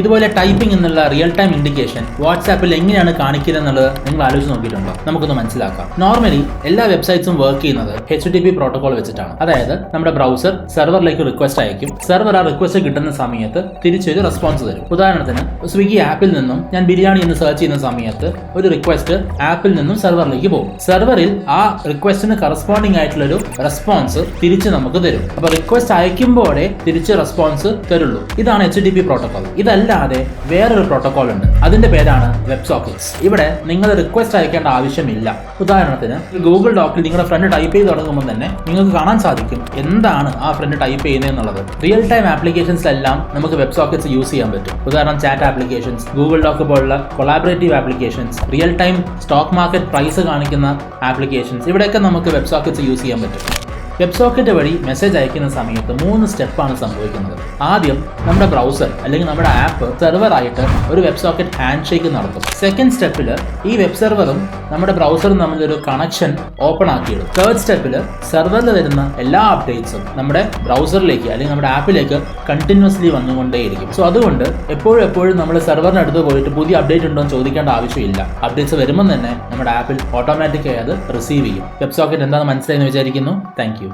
ഇതുപോലെ ടൈപ്പിംഗ് എന്നുള്ള real time indication വാട്സാപ്പിൽ എങ്ങനെയാണ് കാണിക്കുന്നത് എന്നുള്ളത് നിങ്ങൾ ആലോചിച്ച് നോക്കിയിട്ടുണ്ടോ? നമുക്കൊന്ന് മനസ്സിലാക്കാം. നോർമലി എല്ലാ വെബ്സൈറ്റ്സും വർക്ക് ചെയ്യുന്നത് HTTP പ്രോട്ടോകോൾ വെച്ചിട്ടാണ്. അതായത് നമ്മുടെ ബ്രൗസർ സെർവറിലേക്ക് റിക്വസ്റ്റ് അയക്കും. സെർവർ ആ റിക്വസ്റ്റ് കിട്ടുന്ന സമയത്ത് തിരിച്ചൊരു റെസ്പോൺസ് തരും. ഉദാഹരണത്തിന് സ്വിഗ്ഗി ആപ്പിൽ നിന്നും ഞാൻ ബിരിയാണി എന്ന് സെർച്ച് ചെയ്യുന്ന സമയത്ത് ഒരു റിക്വസ്റ്റ് ആപ്പിൽ നിന്നും സെർവറിലേക്ക് പോകും. സെർവറിൽ ആ റിക്വസ്റ്റിന് കറസ്പോണ്ടിങ് ആയിട്ടുള്ള ഒരു റെസ്പോൺസ് തിരിച്ച് നമുക്ക് തരും. അപ്പൊ റിക്വസ്റ്റ് അയക്കുമ്പോഴേ തിരിച്ച് റെസ്പോൺസ് തരുള്ളൂ. ഇതാണ് HTTP പ്രോട്ടോകോൾ. ഇതല്ലാതെ വേറൊരു പ്രോട്ടോകോൾ ഉണ്ട്. അതിന്റെ പേരാണ് വെബ് സോക്കറ്റ്സ്. ഇവിടെ നിങ്ങൾ റിക്വസ്റ്റ് അയക്കേണ്ട ആവശ്യമില്ല. ഉദാഹരണത്തിന് ഗൂഗിൾ ഡോക്കിൽ നിങ്ങളുടെ ഫ്രണ്ട് ടൈപ്പ് ചെയ്ത് തുടങ്ങുമ്പോൾ തന്നെ നിങ്ങൾക്ക് കാണാൻ സാധിക്കും എന്താണ് ആ ഫ്രണ്ട് ടൈപ്പ് ചെയ്യുന്നത് എന്നുള്ളത്. റിയൽ ടൈം ആപ്ലിക്കേഷൻസിലെല്ലാം നമുക്ക് വെബ് സോക്കറ്റ്സ് യൂസ് ചെയ്യാൻ പറ്റും. ഉദാഹരണം ചാറ്റ് ആപ്ലിക്കേഷൻസ്, ഗൂഗിൾ ഡോക്ക് പോലുള്ള collaborative applications, real time stock market price കാണിക്കുന്ന ആപ്ലിക്കേഷൻസ്, ഇവിടെയൊക്കെ നമുക്ക് വെബ് സോക്കറ്റ്സ് യൂസ് ചെയ്യാൻ പറ്റും. വെബ് സോക്കറ്റ് വഴി മെസ്സേജ് അയക്കുന്ന സമയത്ത് 3 സ്റ്റെപ്പാണ് സംഭവിക്കുന്നത്. ആദ്യം നമ്മുടെ ബ്രൗസർ അല്ലെങ്കിൽ നമ്മുടെ ആപ്പ് സെർവറായിട്ട് ഒരു വെബ് സോക്കറ്റ് ഹാൻഡ് ഷേക്ക് നടത്തും. സെക്കൻഡ് സ്റ്റെപ്പിൽ ഈ വെബ് സെർവറും നമ്മുടെ ബ്രൗസറും തമ്മിലൊരു കണക്ഷൻ ഓപ്പൺ ആക്കിയിടും. തേർഡ് സ്റ്റെപ്പിൽ സെർവറിൽ വരുന്ന എല്ലാ അപ്ഡേറ്റ്സും നമ്മുടെ ബ്രൗസറിലേക്ക് അല്ലെങ്കിൽ നമ്മുടെ ആപ്പിലേക്ക് കണ്ടിന്യൂസ്ലി വന്നുകൊണ്ടേയിരിക്കും. സോ അതുകൊണ്ട് എപ്പോഴും നമ്മൾ സെർവറിന് അടുത്ത് പോയിട്ട് പുതിയ അപ്ഡേറ്റ് ഉണ്ടോ എന്ന് ചോദിക്കേണ്ട ആവശ്യമില്ല. അപ്ഡേറ്റ്സ് വരുമ്പോൾ തന്നെ നമ്മുടെ ആപ്പിൽ ഓട്ടോമാറ്റിക്കായി അത് റിസീവ് ചെയ്യും. വെബ് സോക്കറ്റ് എന്താണെന്ന് മനസ്സിലായെന്ന് വിചാരിക്കുന്നു. Thank you.